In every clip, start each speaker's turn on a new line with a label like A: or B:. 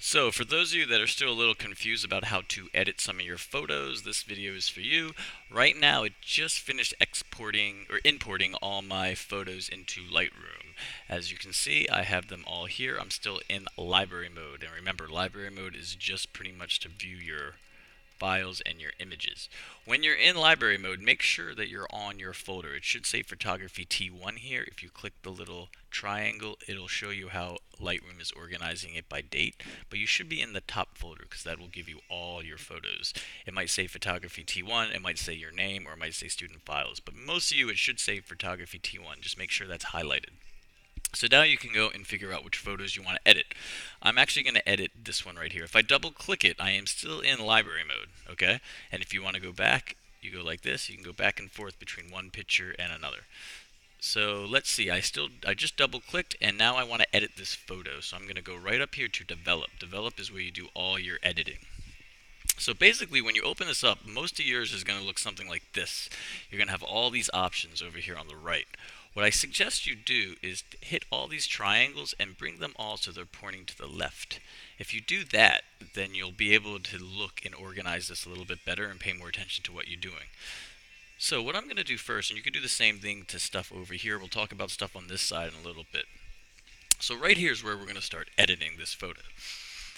A: So, for those of you that are still a little confused about how to edit some of your photos, this video is for you. Right now, it just finished exporting or importing all my photos into Lightroom. As you can see, I have them all here. I'm still in library mode. And remember, library mode is just pretty much to view your files and your images. When you're in library mode, make sure that you're on your folder. It should say photography T1 here. If you click the little triangle, it'll show you how Lightroom is organizing it by date, but you should be in the top folder because that will give you all your photos. It might say photography T1, it might say your name, or it might say student files, but most of you it should say photography T1. Just make sure that's highlighted. So now you can go and figure out which photos you want to edit. I'm actually going to edit this one right here. If I double click it, I am still in library mode, okay? And if you want to go back, you go like this. You can go back and forth between one picture and another. So let's see, I just double clicked and now I want to edit this photo. So I'm going to go right up here to develop. Develop is where you do all your editing. So basically when you open this up, most of yours is going to look something like this. You're going to have all these options over here on the right. What I suggest you do is hit all these triangles and bring them all so they're pointing to the left. If you do that, then you'll be able to look and organize this a little bit better and pay more attention to what you're doing. So what I'm going to do first, and you can do the same thing to stuff over here, we'll talk about stuff on this side in a little bit. So right here is where we're going to start editing this photo.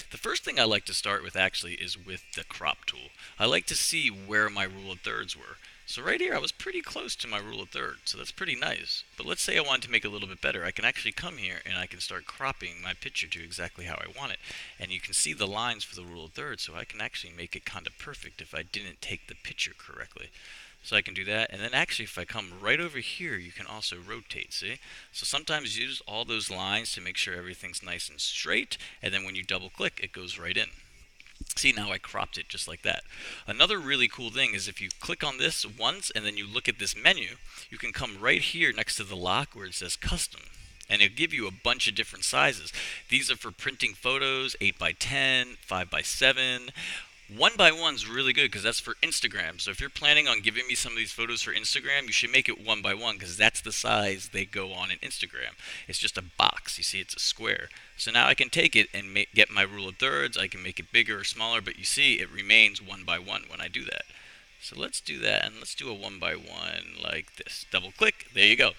A: The first thing I like to start with actually is with the crop tool. I like to see where my rule of thirds were. So right here I was pretty close to my rule of thirds, so that's pretty nice. But let's say I wanted to make it a little bit better. I can actually come here and I can start cropping my picture to exactly how I want it. And you can see the lines for the rule of thirds, so I can actually make it kind of perfect if I didn't take the picture correctly. So I can do that, and then actually if I come right over here, you can also rotate, see? So sometimes use all those lines to make sure everything's nice and straight, and then when you double click, it goes right in. See, now I cropped it just like that. Another really cool thing is if you click on this once and then you look at this menu, you can come right here next to the lock where it says custom. And it'll give you a bunch of different sizes. These are for printing photos, 8 by 10, 5 by 7. 1 by 1's really good because that's for Instagram. So if you're planning on giving me some of these photos for Instagram, you should make it 1 by 1 because that's the size they go on in Instagram. It's just a box. You see, it's a square. So now I can take it and get my rule of thirds. I can make it bigger or smaller, but you see it remains 1 by 1 when I do that. So let's do that, and let's do a 1 by 1 like this. Double click. There you go.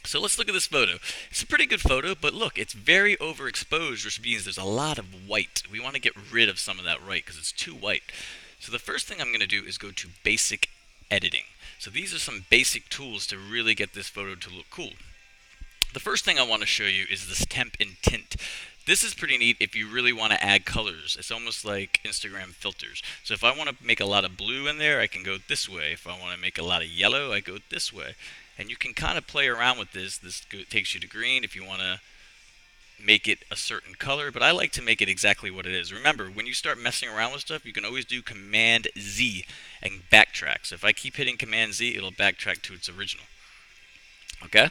A: So let's look at this photo. It's a pretty good photo, but look, it's very overexposed, which means there's a lot of white. We want to get rid of some of that white because it's too white. So the first thing I'm going to do is go to basic editing. So these are some basic tools to really get this photo to look cool. The first thing I want to show you is this temp and tint. This is pretty neat if you really want to add colors. It's almost like Instagram filters. So if I want to make a lot of blue in there, I can go this way. If I want to make a lot of yellow, I go this way. And you can kind of play around with this. This takes you to green if you want to make it a certain color, but I like to make it exactly what it is. Remember, when you start messing around with stuff, you can always do Command Z and backtrack. So if I keep hitting Command Z, it'll backtrack to its original. Okay?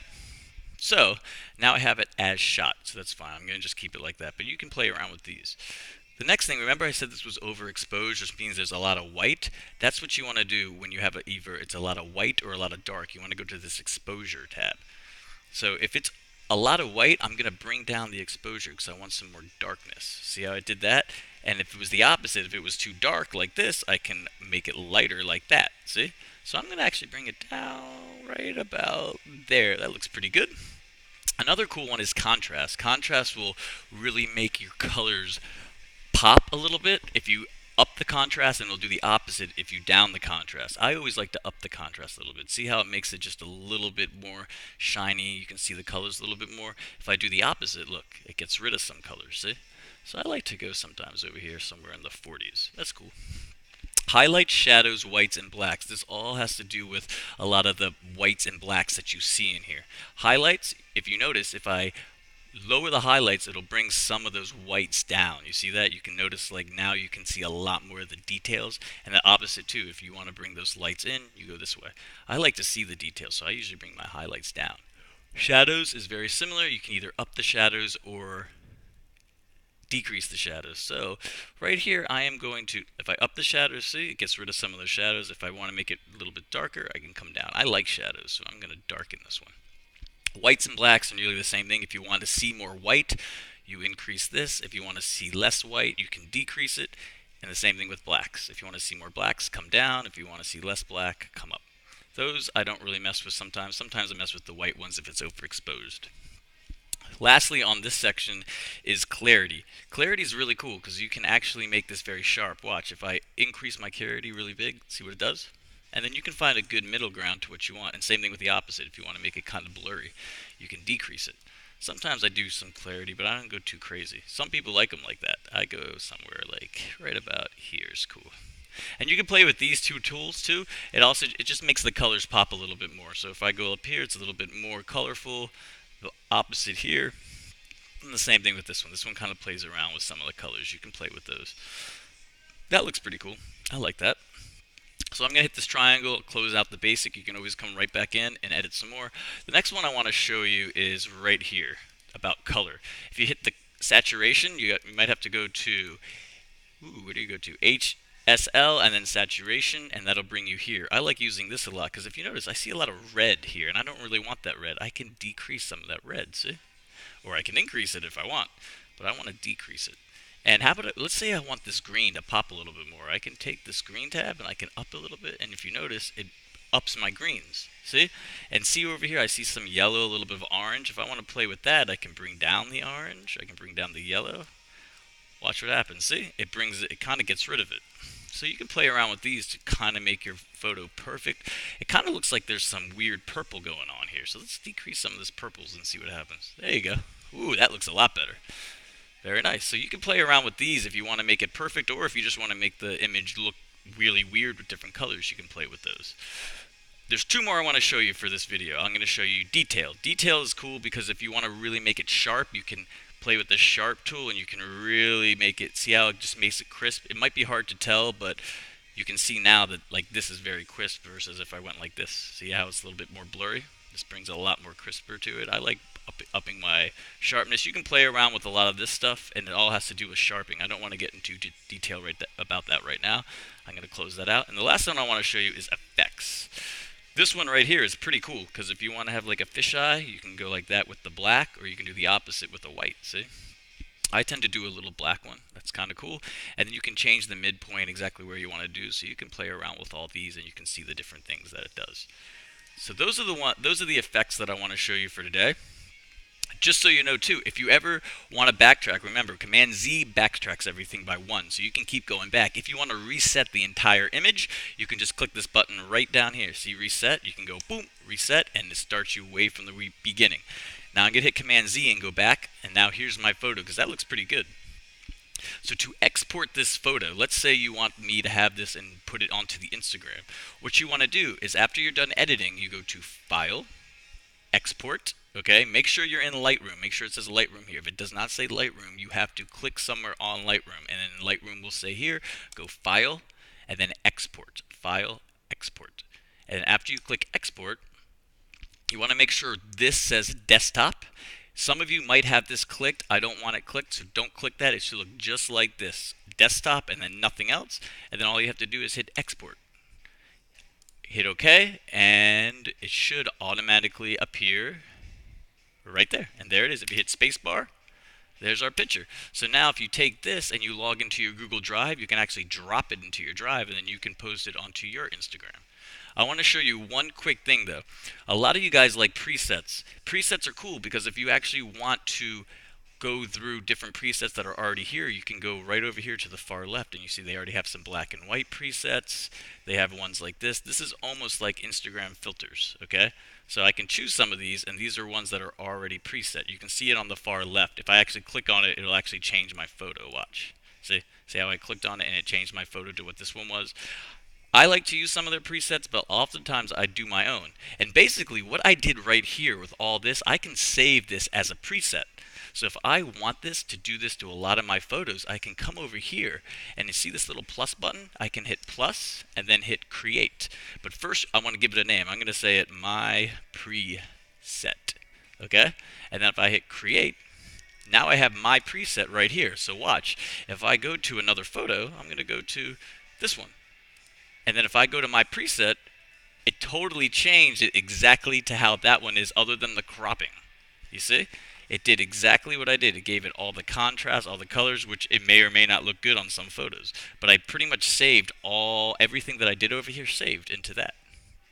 A: So now I have it as shot, so that's fine. I'm going to just keep it like that, but you can play around with these. The next thing, remember I said this was overexposed, which means there's a lot of white. That's what you want to do when you have either it's a lot of white or a lot of dark. You want to go to this exposure tab. So if it's a lot of white, I'm going to bring down the exposure because I want some more darkness. See how I did that? And if it was the opposite, if it was too dark like this, I can make it lighter like that. See? So I'm going to actually bring it down right about there. That looks pretty good. Another cool one is contrast. Contrast will really make your colors pop a little bit if you up the contrast, and it'll do the opposite if you down the contrast. I always like to up the contrast a little bit. See how it makes it just a little bit more shiny? You can see the colors a little bit more. If I do the opposite, look, it gets rid of some colors, see? So I like to go sometimes over here somewhere in the 40s. That's cool. Highlights, shadows, whites, and blacks. This all has to do with a lot of the whites and blacks that you see in here. Highlights, if you notice, if I lower the highlights, it'll bring some of those whites down. You see that? You can notice like now you can see a lot more of the details. And the opposite too. If you want to bring those lights in, you go this way. I like to see the details, so I usually bring my highlights down. Shadows is very similar. You can either up the shadows or decrease the shadows. So right here I am going to, if I up the shadows, see, it gets rid of some of those shadows. If I want to make it a little bit darker, I can come down. I like shadows, so I'm going to darken this one. Whites and blacks are nearly the same thing. If you want to see more white, you increase this. If you want to see less white, you can decrease it. And the same thing with blacks. If you want to see more blacks, come down. If you want to see less black, come up. Those I don't really mess with sometimes. Sometimes I mess with the white ones if it's overexposed. Lastly, on this section is clarity. Clarity is really cool because you can actually make this very sharp. Watch, if I increase my clarity really big, see what it does? And then you can find a good middle ground to what you want. And same thing with the opposite. If you want to make it kind of blurry, you can decrease it. Sometimes I do some clarity, but I don't go too crazy. Some people like them like that. I go somewhere like right about here is cool. And you can play with these two tools too. It just makes the colors pop a little bit more. So if I go up here, it's a little bit more colorful. The opposite here. And the same thing with this one. This one kind of plays around with some of the colors. You can play with those. That looks pretty cool. I like that. So I'm going to hit this triangle, close out the basic. You can always come right back in and edit some more. The next one I want to show you is right here about color. If you hit the saturation, you might have to go to, where do you go to? HSL and then saturation, and that'll bring you here. I like using this a lot because if you notice, I see a lot of red here, and I don't really want that red. I can decrease some of that red, see? Or I can increase it if I want, but I want to decrease it. And how about, let's say I want this green to pop a little bit more. I can take this green tab and I can up a little bit, and if you notice, it ups my greens. See? And see over here, I see some yellow, a little bit of orange. If I want to play with that, I can bring down the orange. I can bring down the yellow. Watch what happens. See? It kind of gets rid of it. So you can play around with these to kind of make your photo perfect. It kind of looks like there's some weird purple going on here. So let's decrease some of this purples and see what happens. There you go. Ooh, that looks a lot better. Very nice. So you can play around with these if you want to make it perfect, or if you just want to make the image look really weird with different colors, you can play with those. There's two more I want to show you for this video. I'm going to show you detail. Detail is cool because if you want to really make it sharp, you can play with the sharp tool and you can really make it, see how it just makes it crisp? It might be hard to tell, but you can see now that like this is very crisp versus if I went like this. See how it's a little bit more blurry? This brings a lot more crisper to it. I like upping my sharpness. You can play around with a lot of this stuff, and it all has to do with sharpening. I don't want to get into detail about that right now. I'm going to close that out. And the last one I want to show you is effects. This one right here is pretty cool because if you want to have like a fisheye, you can go like that with the black, or you can do the opposite with the white. See? I tend to do a little black one. That's kind of cool. And then you can change the midpoint exactly where you want to do. So you can play around with all these, and you can see the different things that it does. So those are the effects that I want to show you for today. Just so you know too, if you ever want to backtrack, remember Command Z backtracks everything by 1, so you can keep going back. If you want to reset the entire image, you can just click this button right down here. See reset, you can go boom, reset, and it starts you way from the beginning. Now I'm going to hit Command Z and go back, and now here's my photo because that looks pretty good. So to export this photo, let's say you want me to have this and put it onto the Instagram. What you want to do is after you're done editing, you go to File, Export. Okay, make sure you're in Lightroom. Make sure it says Lightroom here. If it does not say Lightroom, you have to click somewhere on Lightroom. And then Lightroom will say here, go File, and then Export. File, Export. And after you click Export, you want to make sure this says Desktop. Some of you might have this clicked. I don't want it clicked, so don't click that. It should look just like this. Desktop and then nothing else. And then all you have to do is hit Export. Hit OK, and it should automatically appear right there. And there it is. If you hit spacebar, there's our picture. So now if you take this and you log into your Google Drive, you can actually drop it into your drive, and then you can post it onto your Instagram. I want to show you one quick thing though. A lot of you guys like presets. Presets are cool because if you actually want to go through different presets that are already here, you can go right over here to the far left, and you see they already have some black and white presets. They have ones like this. This is almost like Instagram filters, okay? So I can choose some of these, and these are ones that are already preset. You can see it on the far left. If I actually click on it, it'll actually change my photo. Watch. See how I clicked on it and it changed my photo to what this one was? I like to use some of their presets, but oftentimes I do my own. And basically what I did right here with all this, I can save this as a preset. So if I want this to do this to a lot of my photos, I can come over here and you see this little plus button? I can hit plus and then hit create. But first I want to give it a name. I'm going to say it my preset. Okay? And then if I hit create, now I have my preset right here. So watch. If I go to another photo, I'm going to go to this one. And then if I go to my preset, it totally changed it exactly to how that one is other than the cropping. You see? It did exactly what I did. It gave it all the contrast, all the colors, which it may or may not look good on some photos. But I pretty much saved everything that I did over here saved into that,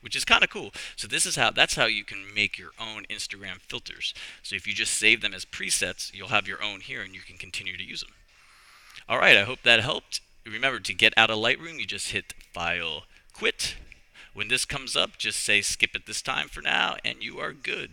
A: which is kind of cool. So that's how you can make your own Instagram filters. So if you just save them as presets, you'll have your own here and you can continue to use them. All right, I hope that helped. Remember, to get out of Lightroom, you just hit File, Quit. When this comes up, just say skip it this time for now and you are good.